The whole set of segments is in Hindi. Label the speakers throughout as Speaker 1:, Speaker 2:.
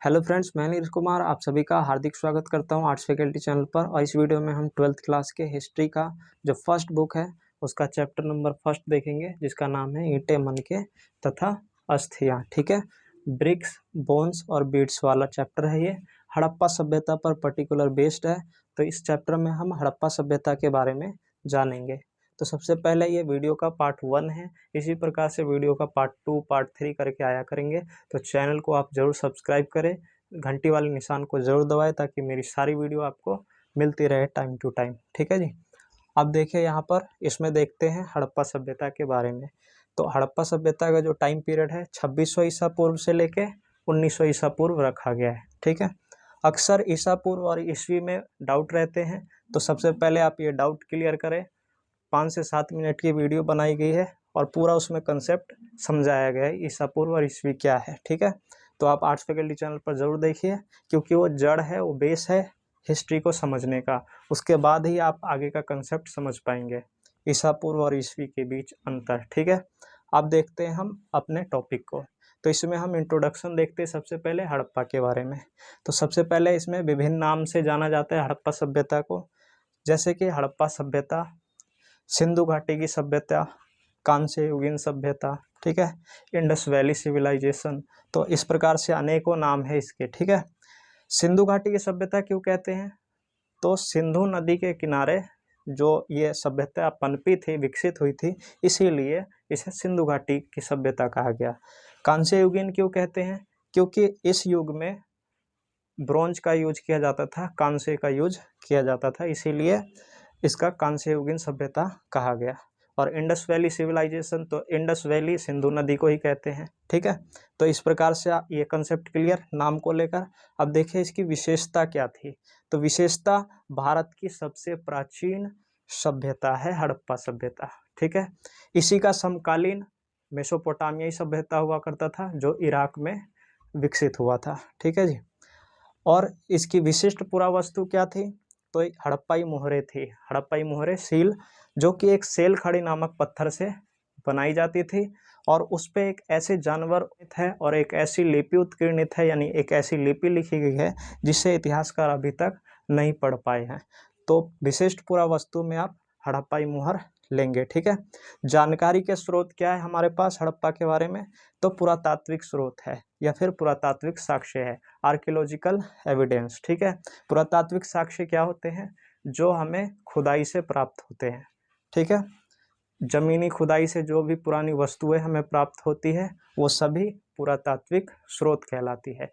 Speaker 1: हेलो फ्रेंड्स, मैं नीरज कुमार आप सभी का हार्दिक स्वागत करता हूं आर्ट्स फैकल्टी चैनल पर। और इस वीडियो में हम 12th क्लास के हिस्ट्री का जो फर्स्ट बुक है उसका चैप्टर नंबर फर्स्ट देखेंगे, जिसका नाम है ईंटें मनके तथा अस्थियां। ठीक है, ब्रिक्स, बोन्स और बीड्स वाला चैप्टर है ये। हड़प्पा सभ्यता पर पर्टिकुलर बेस्ड है, तो इस चैप्टर में हम हड़प्पा सभ्यता के बारे में जानेंगे। तो सबसे पहले ये वीडियो का पार्ट 1 है, इसी प्रकार से वीडियो का पार्ट 2, पार्ट 3 करके आया करेंगे। तो चैनल को आप ज़रूर सब्सक्राइब करें, घंटी वाले निशान को ज़रूर दबाएं ताकि मेरी सारी वीडियो आपको मिलती रहे टाइम टू टाइम। ठीक है जी। अब देखिए यहाँ पर इसमें देखते हैं हड़प्पा सभ्यता के बारे में। तो हड़प्पा सभ्यता का जो टाइम पीरियड है 2600 ईसा पूर्व से लेके 1900 ईसा पूर्व रखा गया है। ठीक है, अक्सर ईसा पूर्व और ईस्वी में डाउट रहते हैं, तो सबसे पहले आप ये डाउट क्लियर करें। 5 से 7 मिनट की वीडियो बनाई गई है और पूरा उसमें कंसेप्ट समझाया गया है ईसा पूर्व और ईस्वी क्या है। ठीक है, तो आप आर्ट्स फैकल्टी चैनल पर ज़रूर देखिए, क्योंकि वो जड़ है, वो बेस है हिस्ट्री को समझने का। उसके बाद ही आप आगे का कंसेप्ट समझ पाएंगे, ईसा पूर्व और ईस्वी के बीच अंतर। ठीक है, अब देखते हैं हम अपने टॉपिक को। तो इसमें हम इंट्रोडक्शन देखते हैं सबसे पहले हड़प्पा के बारे में। तो सबसे पहले इसमें विभिन्न नाम से जाना जाता है हड़प्पा सभ्यता को, जैसे कि हड़प्पा सभ्यता, सिंधु घाटी की सभ्यता, कांस्य युगीन सभ्यता, ठीक है, इंडस वैली सिविलाइजेशन। तो इस प्रकार से अनेकों नाम है इसके। ठीक है, सिंधु घाटी की सभ्यता क्यों कहते हैं? तो सिंधु नदी के किनारे जो ये सभ्यता पनपी थी, विकसित हुई थी, इसीलिए इसे सिंधु घाटी की सभ्यता कहा गया। कांस्य युगीन क्यों कहते हैं? क्योंकि इस युग में ब्रोंज का यूज किया जाता था, कांस्य का यूज किया जाता था, इसीलिए इसका कांस्य युगीन सभ्यता कहा गया। और इंडस वैली सिविलाइजेशन, तो इंडस वैली सिंधु नदी को ही कहते हैं। ठीक है, तो इस प्रकार से ये कंसेप्ट क्लियर नाम को लेकर। अब देखिए इसकी विशेषता क्या थी। तो विशेषता, भारत की सबसे प्राचीन सभ्यता है हड़प्पा सभ्यता। ठीक है, इसी का समकालीन मेसोपोटामियाई सभ्यता हुआ करता था, जो इराक में विकसित हुआ था। ठीक है जी। और इसकी विशिष्ट पुरावस्तु क्या थी? तो हड़प्पाई मोहरे थी। हड़प्पाई मोहरे सील, जो कि एक सेल खड़ी नामक पत्थर से बनाई जाती थी, और उस पे एक ऐसे जानवर है और एक ऐसी लिपि उत्कीर्णित है, यानी एक ऐसी लिपि लिखी गई है जिसे इतिहासकार अभी तक नहीं पढ़ पाए हैं। तो विशिष्ट पुरावस्तु में आप हड़प्पाई मोहर लेंगे। ठीक है, जानकारी के स्रोत क्या है हमारे पास हड़प्पा के बारे में? तो पुरातात्विक स्रोत है या फिर पुरातात्विक साक्ष्य है, आर्कियोलॉजिकल एविडेंस। ठीक है, पुरातात्विक साक्ष्य क्या होते हैं? जो हमें खुदाई से प्राप्त होते हैं। ठीक है, जमीनी खुदाई से जो भी पुरानी वस्तुएं हमें प्राप्त होती है वो सभी पुरातात्विक स्रोत कहलाती है।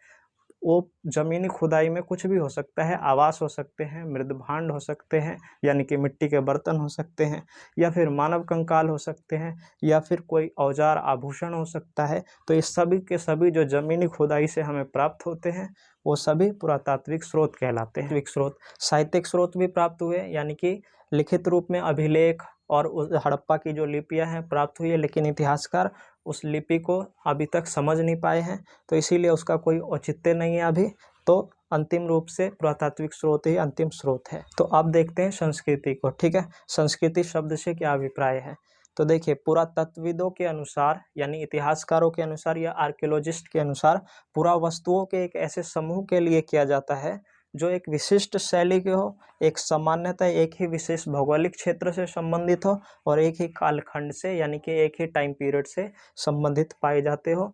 Speaker 1: वो जमीनी खुदाई में कुछ भी हो सकता है, आवास हो सकते हैं, मृदभांड हो सकते हैं, यानी कि मिट्टी के बर्तन हो सकते हैं, या फिर मानव कंकाल हो सकते हैं, या फिर कोई औजार आभूषण हो सकता है। तो ये सभी के सभी जो जमीनी खुदाई से हमें प्राप्त होते हैं वो सभी पुरातात्विक स्रोत कहलाते हैं। स्रोत, साहित्यिक स्रोत भी प्राप्त हुए, यानी कि लिखित रूप में अभिलेख और उस हड़प्पा की जो लिपियां हैं प्राप्त हुई है, लेकिन इतिहासकार उस लिपि को अभी तक समझ नहीं पाए हैं, तो इसीलिए उसका कोई औचित्य नहीं है अभी। तो अंतिम रूप से पुरातात्विक स्रोत ही अंतिम स्रोत है। तो अब देखते हैं संस्कृति को। ठीक है, संस्कृति शब्द से क्या अभिप्राय है? तो देखिए, पुरातत्वविदों के अनुसार, यानी इतिहासकारों के अनुसार या आर्कियोलॉजिस्ट के अनुसार, पुरावस्तुओं के एक ऐसे समूह के लिए किया जाता है जो एक विशिष्ट शैली के हो, एक सामान्यतः एक ही विशेष भौगोलिक क्षेत्र से संबंधित हो, और एक ही कालखंड से, यानी कि एक ही टाइम पीरियड से संबंधित पाए जाते हो।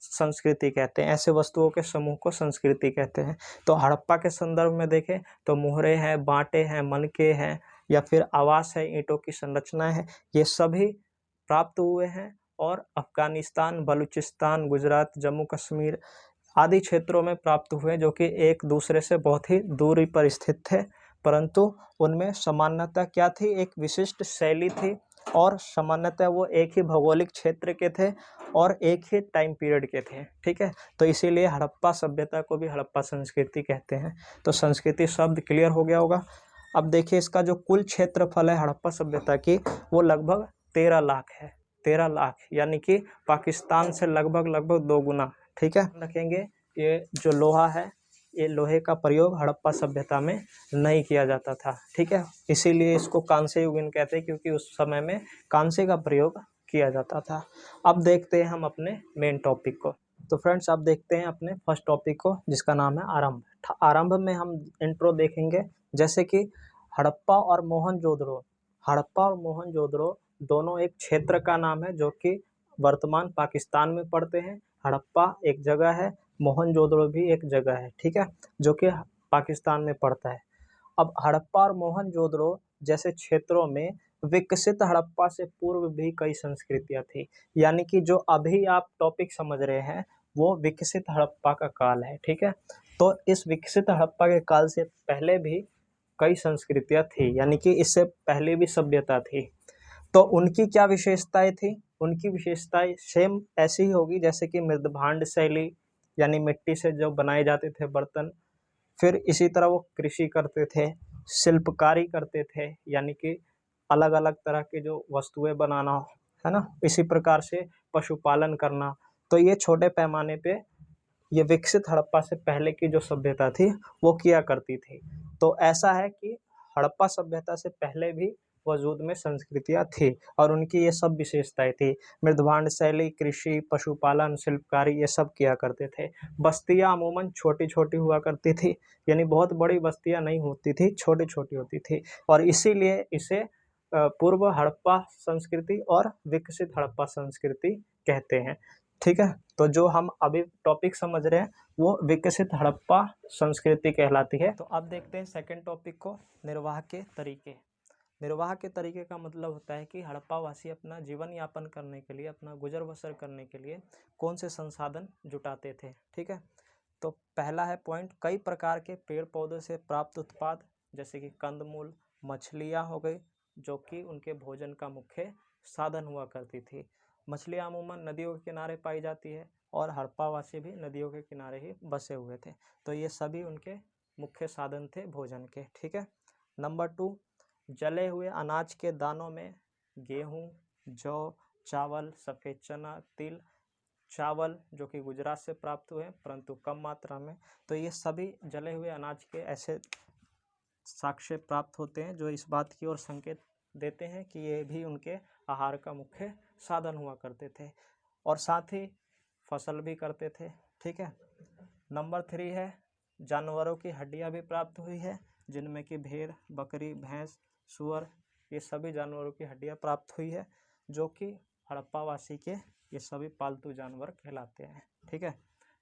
Speaker 1: संस्कृति कहते हैं, ऐसे वस्तुओं के समूह को संस्कृति कहते हैं। तो हड़प्पा के संदर्भ में देखें तो मोहरे हैं, बांटे हैं, मनके हैं, या फिर आवास है, ईंटों की संरचना है, ये सभी प्राप्त हुए हैं। और अफगानिस्तान, बलूचिस्तान, गुजरात, जम्मू कश्मीर आदि क्षेत्रों में प्राप्त हुए, जो कि एक दूसरे से बहुत ही दूरी पर स्थित थे, परंतु उनमें समानता क्या थी? एक विशिष्ट शैली थी, और सामान्यतः वो एक ही भौगोलिक क्षेत्र के थे और एक ही टाइम पीरियड के थे। ठीक है, तो इसीलिए हड़प्पा सभ्यता को भी हड़प्पा संस्कृति कहते हैं। तो संस्कृति शब्द क्लियर हो गया होगा। अब देखिए इसका जो कुल क्षेत्रफल है हड़प्पा सभ्यता की, वो लगभग 13 लाख है। 13 लाख, यानी कि पाकिस्तान से लगभग 2 गुना। ठीक है, रखेंगे ये जो लोहा है, ये लोहे का प्रयोग हड़प्पा सभ्यता में नहीं किया जाता था। ठीक है, इसीलिए इसको कांस्य युगीन कहते हैं, क्योंकि उस समय में कांस्य का प्रयोग किया जाता था। अब देखते हैं हम अपने मेन टॉपिक को। तो फ्रेंड्स आप देखते हैं अपने फर्स्ट टॉपिक को, जिसका नाम है आरंभ। आरंभ में हम इंट्रो देखेंगे, जैसे कि हड़प्पा और मोहनजोदड़ो। हड़प्पा और मोहनजोदड़ो दोनों एक क्षेत्र का नाम है जो कि वर्तमान पाकिस्तान में पड़ते हैं। हड़प्पा एक जगह है, मोहनजोदड़ो भी एक जगह है, ठीक है, जो कि पाकिस्तान में पड़ता है। अब हड़प्पा और मोहनजोदड़ो जैसे क्षेत्रों में विकसित हड़प्पा से पूर्व भी कई संस्कृतियां थी, यानी कि जो अभी आप टॉपिक समझ रहे हैं वो विकसित हड़प्पा का काल है, ठीक है। तो इस विकसित हड़प्पा के काल से पहले भी कई संस्कृतियां थी, यानी कि इससे पहले भी सभ्यता थी। तो उनकी क्या विशेषताएं थी? उनकी विशेषताएं सेम ऐसी ही होगी जैसे कि मृदभांड शैली, यानी मिट्टी से जो बनाए जाते थे बर्तन। फिर इसी तरह वो कृषि करते थे, शिल्पकारी करते थे, यानी कि अलग अलग तरह की जो वस्तुएं बनाना, है ना। इसी प्रकार से पशुपालन करना। तो ये छोटे पैमाने पे ये विकसित हड़प्पा से पहले की जो सभ्यता थी वो किया करती थी। तो ऐसा है कि हड़प्पा सभ्यता से पहले भी वजूद में संस्कृतियां थी और उनकी ये सब विशेषताएं थी। मृदभांड शैली, कृषि, पशुपालन, शिल्पकारी, ये सब किया करते थे। बस्तियां अमूमन छोटी छोटी हुआ करती थी, यानी बहुत बड़ी बस्तियां नहीं होती थी, छोटी छोटी होती थी, और इसीलिए इसे पूर्व हड़प्पा संस्कृति और विकसित हड़प्पा संस्कृति कहते हैं, ठीक है। तो जो हम अभी टॉपिक समझ रहे हैं वो विकसित हड़प्पा संस्कृति कहलाती है। तो अब देखते हैं सेकंड टॉपिक को, निर्वाह के तरीके। निर्वाह के तरीके का मतलब होता है कि हड़प्पा वासी अपना जीवन यापन करने के लिए, अपना गुजर बसर करने के लिए कौन से संसाधन जुटाते थे, ठीक है। तो पहला है पॉइंट, कई प्रकार के पेड़ पौधों से प्राप्त उत्पाद, जैसे कि कंदमूल, मछलियाँ हो गई, जो कि उनके भोजन का मुख्य साधन हुआ करती थी। मछलियाँ अमूमन नदियों के किनारे पाई जाती है और हड़प्पावासी भी नदियों के किनारे ही बसे हुए थे, तो ये सभी उनके मुख्य साधन थे भोजन के, ठीक है। नंबर 2, जले हुए अनाज के दानों में गेहूँ, जौ, चावल, सफ़ेद चना, तिल, चावल जो कि गुजरात से प्राप्त हुए परंतु कम मात्रा में, तो ये सभी जले हुए अनाज के ऐसे साक्ष्य प्राप्त होते हैं जो इस बात की ओर संकेत देते हैं कि ये भी उनके आहार का मुख्य साधन हुआ करते थे, और साथ ही फसल भी करते थे, ठीक है। नंबर 3 है, जानवरों की हड्डियां भी प्राप्त हुई है, जिनमें कि भेड़, बकरी, भैंस, सूअर, ये सभी जानवरों की हड्डियां प्राप्त हुई है, जो कि हड़प्पावासी के ये सभी पालतू जानवर कहलाते हैं, ठीक है।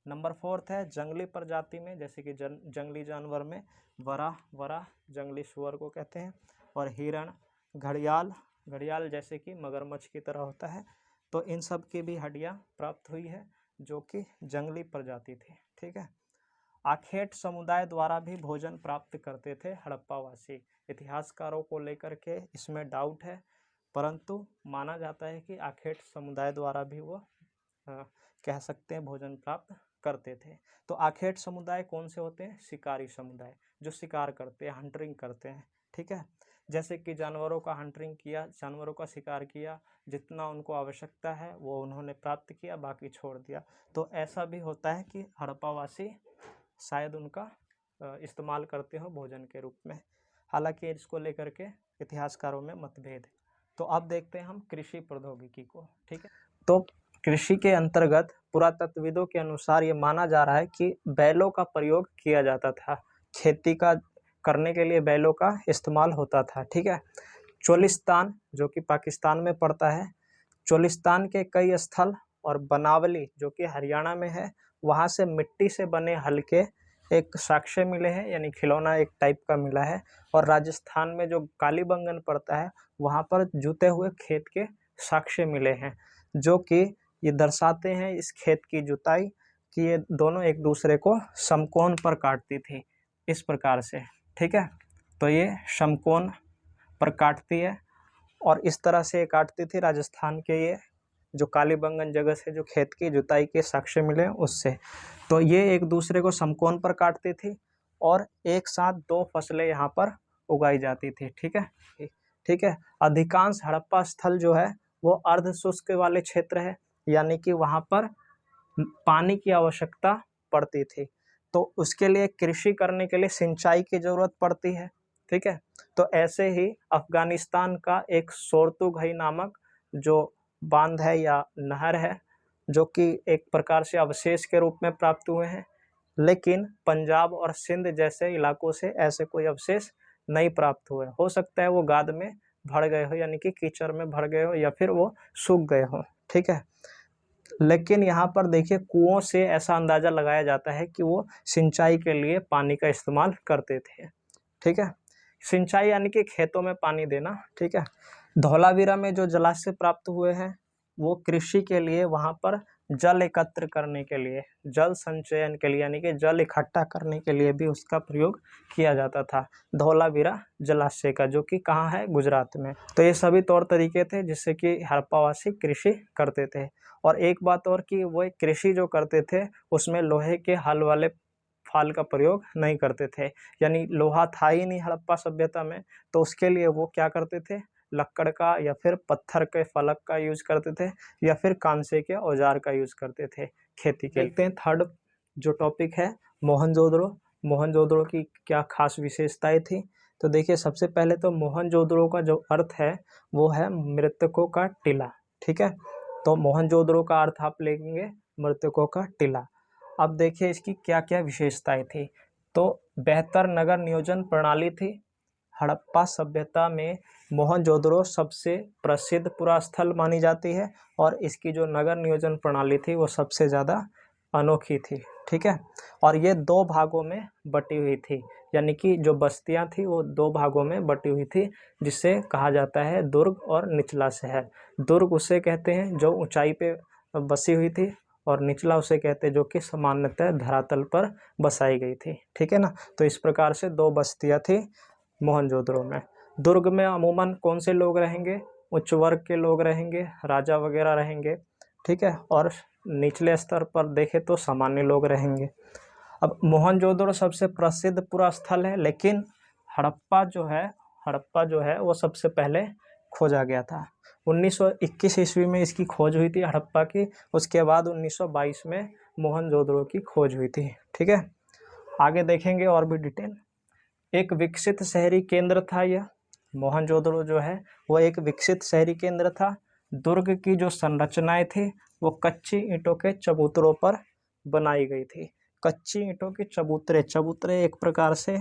Speaker 1: नंबर 4 है, जंगली प्रजाति में, जैसे कि जंगली जानवर में वरा जंगली सूअर को कहते हैं, और हिरण, घड़ियाल जैसे कि मगरमच्छ की तरह होता है, तो इन सब की भी हड्डियां प्राप्त हुई है जो कि जंगली प्रजाति थी, ठीक है। आखेट समुदाय द्वारा भी भोजन प्राप्त करते थे हड़प्पावासी। इतिहासकारों को लेकर के इसमें डाउट है, परंतु माना जाता है कि आखेट समुदाय द्वारा भी वो कह सकते हैं भोजन प्राप्त करते थे। तो आखेट समुदाय कौन से होते हैं? शिकारी समुदाय, जो शिकार करते हैं, हंटिंग करते हैं, ठीक है। जैसे कि जानवरों का हंटिंग किया, जानवरों का शिकार किया, जितना उनको आवश्यकता है वो उन्होंने प्राप्त किया, बाकी छोड़ दिया। तो ऐसा भी होता है कि हड़प्पावासी शायद उनका इस्तेमाल करते हो भोजन के रूप में, हालांकि इसको लेकर के इतिहासकारों में मतभेद है। तो अब देखते हैं हम कृषि प्रौद्योगिकी को, ठीक है। तो कृषि के अंतर्गत पुरातत्वविदों के अनुसार ये माना जा रहा है कि बैलों का प्रयोग किया जाता था, खेती का करने के लिए बैलों का इस्तेमाल होता था, ठीक है। चोलिस्तान जो कि पाकिस्तान में पड़ता है, चोलिस्तान के कई स्थल और बनावली जो कि हरियाणा में है, वहाँ से मिट्टी से बने हल्के एक साक्ष्य मिले हैं, यानी खिलौना एक टाइप का मिला है। और राजस्थान में जो कालीबंगन पड़ता है वहाँ पर जुते हुए खेत के साक्ष्य मिले हैं, जो कि ये दर्शाते हैं इस खेत की जुताई कि ये दोनों एक दूसरे को समकोण पर काटती थी, इस प्रकार से, ठीक है। तो ये समकोण पर काटती है और इस तरह से काटती थी राजस्थान के ये जो कालीबंगन जगह से जो खेत की जुताई के साक्ष्य मिले उससे। तो ये एक दूसरे को समकोण पर काटती थी और एक साथ 2 फसलें यहाँ पर उगाई जाती थी, ठीक है, ठीक है। अधिकांश हड़प्पा स्थल जो है वो अर्ध शुष्क वाले क्षेत्र है, यानी कि वहाँ पर पानी की आवश्यकता पड़ती थी, तो उसके लिए कृषि करने के लिए सिंचाई की जरूरत पड़ती है, ठीक है। तो ऐसे ही अफगानिस्तान का एक सोर्तुघई नामक जो बांध है या नहर है, जो कि एक प्रकार से अवशेष के रूप में प्राप्त हुए हैं, लेकिन पंजाब और सिंध जैसे इलाकों से ऐसे कोई अवशेष नहीं प्राप्त हुए। हो सकता है वो गाद में भर गए हो, यानी कि कीचड़ में भर गए हो, या फिर वो सूख गए हो। ठीक है, लेकिन यहाँ पर देखिए कुओं से ऐसा अंदाजा लगाया जाता है कि वो सिंचाई के लिए पानी का इस्तेमाल करते थे। ठीक है, सिंचाई यानी कि खेतों में पानी देना। ठीक है, धौलावीरा में जो जलाशय प्राप्त हुए हैं वो कृषि के लिए, वहाँ पर जल एकत्र करने के लिए, जल संचयन के लिए, यानी कि जल इकट्ठा करने के लिए भी उसका प्रयोग किया जाता था, धौलावीरा जलाशय का, जो कि कहाँ है, गुजरात में। तो ये सभी तौर तरीके थे जिससे कि हड़प्पावासी कृषि करते थे। और एक बात और कि वो कृषि जो करते थे उसमें लोहे के हल वाले फाल का प्रयोग नहीं करते थे, यानी लोहा था ही नहीं हड़प्पा सभ्यता में, तो उसके लिए वो क्या करते थे, लकड़ का या फिर पत्थर के फलक का यूज करते थे, या फिर कांसे के औजार का यूज करते थे खेती के लिए। देखते हैं थर्ड जो टॉपिक है, मोहनजोदड़ो। मोहनजोदड़ो की क्या खास विशेषताएं थी। तो देखिए सबसे पहले तो मोहनजोदड़ो का जो अर्थ है वो है मृतकों का टीला। ठीक है, तो मोहनजोदड़ो का अर्थ आप लेंगे मृतकों का टीला। अब देखिए इसकी क्या क्या विशेषताएं थी। तो बेहतर नगर नियोजन प्रणाली थी। हड़प्पा सभ्यता में मोहनजोदड़ो सबसे प्रसिद्ध पुरास्थल मानी जाती है, और इसकी जो नगर नियोजन प्रणाली थी वो सबसे ज़्यादा अनोखी थी। ठीक है, और ये 2 भागों में बटी हुई थी, यानी कि जो बस्तियां थी वो 2 भागों में बटी हुई थी, जिसे कहा जाता है दुर्ग और निचला शहर। दुर्ग उसे कहते हैं जो ऊंचाई पे बसी हुई थी, और निचला उसे कहते हैं जो कि सामान्यतः धरातल पर बसाई गई थी। ठीक है ना, तो इस प्रकार से 2 बस्तियां थी मोहनजोदड़ो में। दुर्ग में अमूमन कौन से लोग रहेंगे, उच्च वर्ग के लोग रहेंगे, राजा वगैरह रहेंगे। ठीक है, और निचले स्तर पर देखें तो सामान्य लोग रहेंगे। अब मोहनजोदड़ो सबसे प्रसिद्ध पूरा स्थल है, लेकिन हड़प्पा जो है वो सबसे पहले खोजा गया था। 1921 ईस्वी में इसकी खोज हुई थी हड़प्पा की, उसके बाद 1922 में मोहनजोदड़ो की खोज हुई थी। ठीक है, आगे देखेंगे और भी डिटेल। एक विकसित शहरी केंद्र था यह मोहनजोदड़ो जो है वो एक विकसित शहरी केंद्र था। दुर्ग की जो संरचनाएं थी वो कच्ची ईंटों के चबूतरों पर बनाई गई थी। कच्ची ईंटों के चबूतरे एक प्रकार से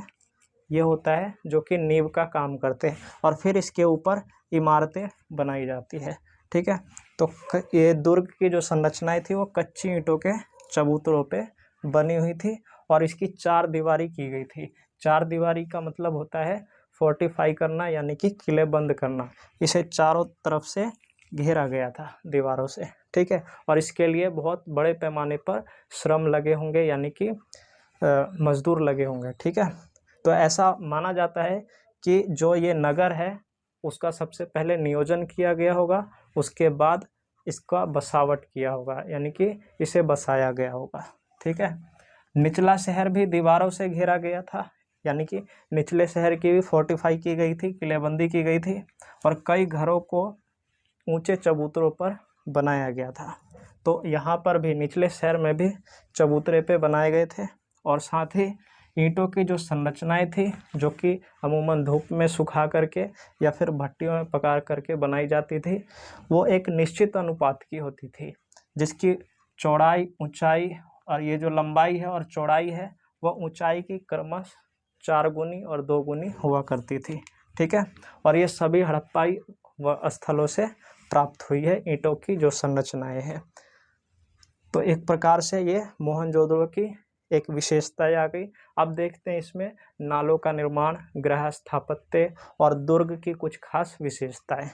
Speaker 1: ये होता है जो कि नींव का काम करते हैं, और फिर इसके ऊपर इमारतें बनाई जाती है। ठीक है, तो ये दुर्ग की जो संरचनाएं थी वो कच्ची ईंटों के चबूतरों पे बनी हुई थी, और इसकी 4 दीवारी की गई थी। 4 दीवारी का मतलब होता है फोर्टिफाई करना, यानी कि किलेबंद करना। इसे चारों तरफ से घेरा गया था दीवारों से। ठीक है, और इसके लिए बहुत बड़े पैमाने पर श्रम लगे होंगे, यानी कि मजदूर लगे होंगे। ठीक है, तो ऐसा माना जाता है कि जो ये नगर है उसका सबसे पहले नियोजन किया गया होगा, उसके बाद इसका बसावट किया होगा, यानी कि इसे बसाया गया होगा। ठीक है, निचला शहर भी दीवारों से घेरा गया था, यानी कि निचले शहर की भी फोर्टिफाई की गई थी, किलेबंदी की गई थी, और कई घरों को ऊंचे चबूतरों पर बनाया गया था। तो यहाँ पर भी निचले शहर में भी चबूतरे पे बनाए गए थे, और साथ ही ईंटों की जो संरचनाएं थी जो कि अमूमन धूप में सुखा करके या फिर भट्टियों में पका करके बनाई जाती थी, वो एक निश्चित अनुपात की होती थी, जिसकी चौड़ाई, ऊंचाई, और ये जो लंबाई है और चौड़ाई है वह ऊंचाई की क्रमश 4 गुनी और 2 गुनी हुआ करती थी। ठीक है, और ये सभी हड़प्पाई स्थलों से प्राप्त हुई है ईंटों की जो संरचनाएं हैं। तो एक प्रकार से ये मोहनजोदड़ो की एक विशेषता आ गई। अब देखते हैं इसमें नालों का निर्माण, गृह स्थापत्य और दुर्ग की कुछ खास विशेषताएं।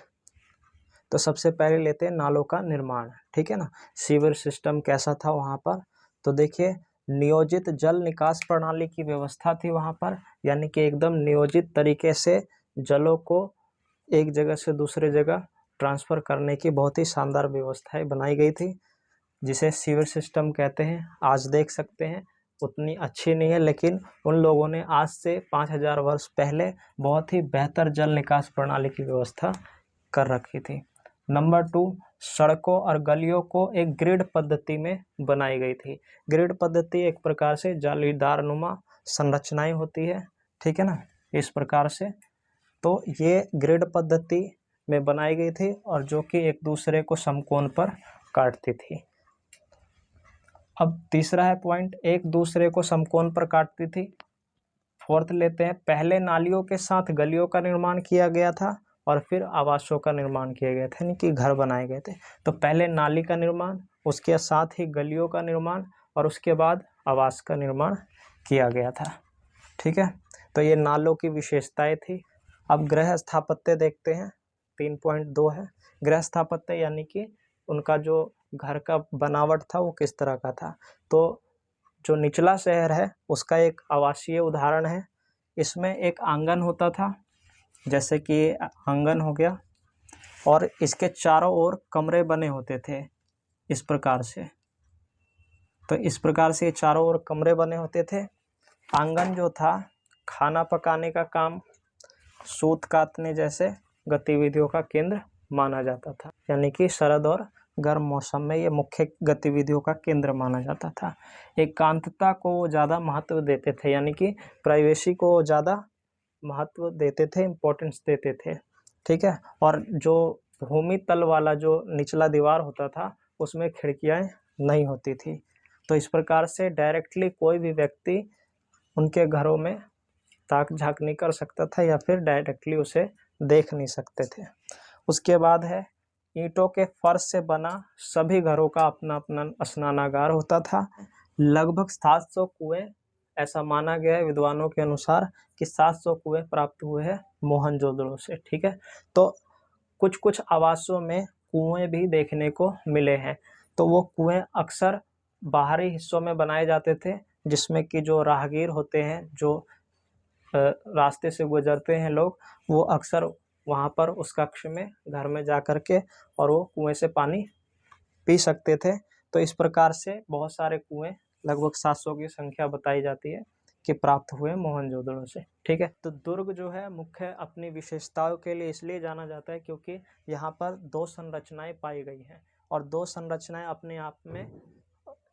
Speaker 1: तो सबसे पहले लेते हैं नालों का निर्माण। ठीक है ना, सीवर सिस्टम कैसा था वहाँ पर। तो देखिए नियोजित जल निकास प्रणाली की व्यवस्था थी वहाँ पर, यानी कि एकदम नियोजित तरीके से जलों को एक जगह से दूसरे जगह ट्रांसफ़र करने की बहुत ही शानदार व्यवस्थाएं बनाई गई थी, जिसे सीवर सिस्टम कहते हैं। आज देख सकते हैं उतनी अच्छी नहीं है, लेकिन उन लोगों ने आज से 5000 वर्ष पहले बहुत ही बेहतर जल निकास प्रणाली की व्यवस्था कर रखी थी। नंबर 2, सड़कों और गलियों को एक ग्रिड पद्धति में बनाई गई थी। ग्रिड पद्धति एक प्रकार से जालीदार नुमा संरचनाएं होती है। ठीक है ना, इस प्रकार से तो ये ग्रिड पद्धति में बनाई गई थी, और जो कि एक दूसरे को समकोण पर काटती थी। अब तीसरा है पॉइंट, एक दूसरे को समकोण पर काटती थी। फोर्थ लेते हैं, पहले नालियों के साथ गलियों का निर्माण किया गया था और फिर आवासों का निर्माण किया गया था, यानी कि घर बनाए गए थे। तो पहले नाली का निर्माण, उसके साथ ही गलियों का निर्माण और उसके बाद आवास का निर्माण किया गया था। ठीक है, तो ये नालों की विशेषताएं थी। अब गृह स्थापत्य देखते हैं, 3.2 है गृह स्थापत्य, यानी कि उनका जो घर का बनावट था वो किस तरह का था। तो जो निचला शहर है उसका एक आवासीय उदाहरण है। इसमें एक आंगन होता था, जैसे कि आंगन हो गया, और इसके चारों ओर कमरे बने होते थे इस प्रकार से। तो इस प्रकार से चारों ओर कमरे बने होते थे। आंगन जो था खाना पकाने का काम, सूत कातने जैसे गतिविधियों का केंद्र माना जाता था, यानी कि शरद और गर्म मौसम में ये मुख्य गतिविधियों का केंद्र माना जाता था। एकांतता को ज़्यादा महत्व देते थे, यानी कि प्राइवेसी को ज़्यादा महत्व देते थे, इम्पोर्टेंस देते थे। ठीक है, और जो भूमि तल वाला जो निचला दीवार होता था उसमें खिड़कियाँ नहीं होती थी। तो इस प्रकार से डायरेक्टली कोई भी व्यक्ति उनके घरों में ताक झाँक नहीं कर सकता था या फिर डायरेक्टली उसे देख नहीं सकते थे। उसके बाद है ईंटों के फर्श से बना सभी घरों का अपना अपना स्नानागार होता था। लगभग 700 कुएं, ऐसा माना गया है विद्वानों के अनुसार कि 700 कुएं प्राप्त हुए हैं मोहनजोदड़ो से। ठीक है, तो कुछ कुछ आवासों में कुएं भी देखने को मिले हैं। तो वो कुएं अक्सर बाहरी हिस्सों में बनाए जाते थे, जिसमें कि जो राहगीर होते हैं, जो रास्ते से गुजरते हैं लोग, वो अक्सर वहाँ पर उस कक्ष में घर में जा कर के और वो कुएं से पानी पी सकते थे। तो इस प्रकार से बहुत सारे कुएं, लगभग 700 की संख्या बताई जाती है कि प्राप्त हुए मोहनजोदड़ो से। ठीक है, तो दुर्ग जो है मुख्य अपनी विशेषताओं के लिए इसलिए जाना जाता है क्योंकि यहाँ पर 2 संरचनाएं पाई गई हैं और 2 संरचनाएं अपने आप में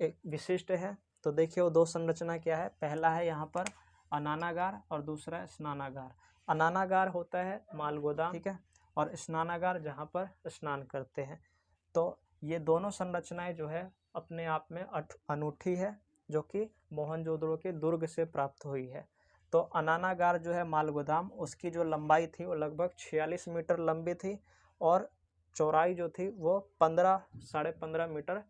Speaker 1: एक विशिष्ट है। तो देखिए वो 2 संरचना क्या है। पहला है यहाँ पर अनानागार और दूसरा है स्नानागार। अनानागार होता है माल गोदाम, ठीक है, और स्नानागार जहाँ पर स्नान करते हैं। तो ये दोनों संरचनाएं जो है अपने आप में अनूठी है, जो कि मोहनजोदड़ो के दुर्ग से प्राप्त हुई है। तो अनानागार जो है माल गोदाम, उसकी जो लंबाई थी वो लगभग 46 मीटर लंबी थी और चौड़ाई जो थी वो 15-15.5 मीटर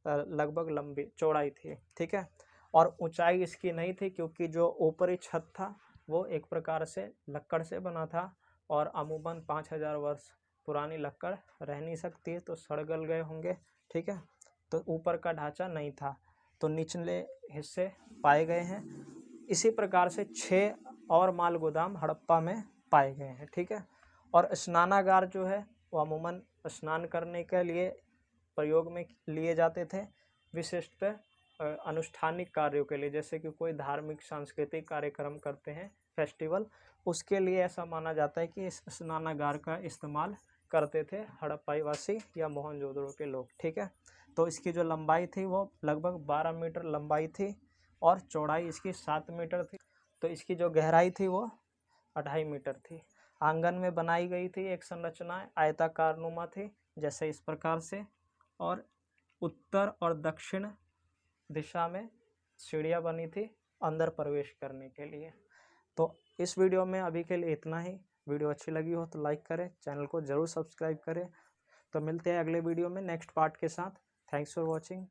Speaker 1: लगभग लंबी चौड़ाई थी। ठीक है, और ऊंचाई इसकी नहीं थी क्योंकि जो ऊपरी छत था वो एक प्रकार से लक्कड़ से बना था और अमूमन 5000 वर्ष पुरानी लक्कड़ रह नहीं सकती है, तो सड़ गल गए होंगे। ठीक है, तो ऊपर का ढांचा नहीं था, तो निचले हिस्से पाए गए हैं। इसी प्रकार से 6 और माल गोदाम हड़प्पा में पाए गए हैं। ठीक है, और स्नानागार जो है वो अमूमन स्नान करने के लिए प्रयोग में लिए जाते थे, विशिष्ट अनुष्ठानिक कार्यों के लिए, जैसे कि कोई धार्मिक सांस्कृतिक कार्यक्रम करते हैं, फेस्टिवल, उसके लिए ऐसा माना जाता है कि इस स्नानागार का इस्तेमाल करते थे हड़प्पाई वासी या मोहनजोदड़ो के लोग। ठीक है, तो इसकी जो लंबाई थी वो लगभग 12 मीटर लंबाई थी और चौड़ाई इसकी 7 मीटर थी। तो इसकी जो गहराई थी वो 2.5 मीटर थी। आंगन में बनाई गई थी एक संरचना आयताकार नुमा थी, जैसे इस प्रकार से, और उत्तर और दक्षिण दिशा में सीढ़ियाँ बनी थी अंदर प्रवेश करने के लिए। तो इस वीडियो में अभी के लिए इतना ही। वीडियो अच्छी लगी हो तो लाइक करें, चैनल को ज़रूर सब्सक्राइब करें। तो मिलते हैं अगले वीडियो में नेक्स्ट पार्ट के साथ। Thanks for watching.